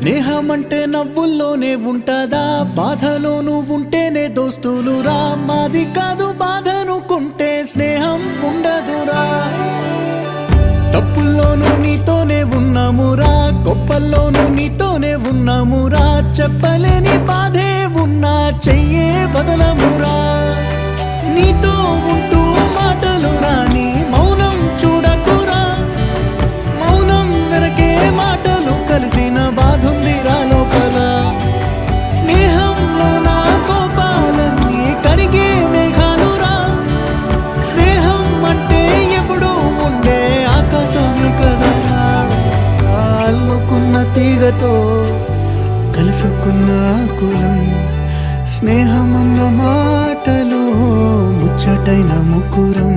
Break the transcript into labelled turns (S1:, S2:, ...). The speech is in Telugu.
S1: స్నేహమంటే నవ్వుల్లోనే ఉంటదా, బాధలోనూ ఉంటేనే దోస్తులురా. మాది కాదు బాధనుకుంటే స్నేహం ఉండదురా. తప్పుల్లోనూ నీతోనే ఉన్నామురా, గొప్పల్లోనూ నీతోనే ఉన్నామురా. చెప్పలేని బాధే ఉన్నా చెయ్యే బదలమురా. నీతో ఉంటూ మాటలు రాని మౌనం చూడకురా. మౌనం వెనకే మాటలు కలిసిన బాధుందిరా లోపల. స్నేహంలో నా కోపాలన్నీ కరిగే మేఘాలురా. స్నేహం అంటే ఎప్పుడూ ఉండే ఆకాశమే కదరా. అల్లుకున్న తీగతో కలుసుకున్న కులం. స్నేహమన్న మాటలో ముచ్చటైన ముకురం.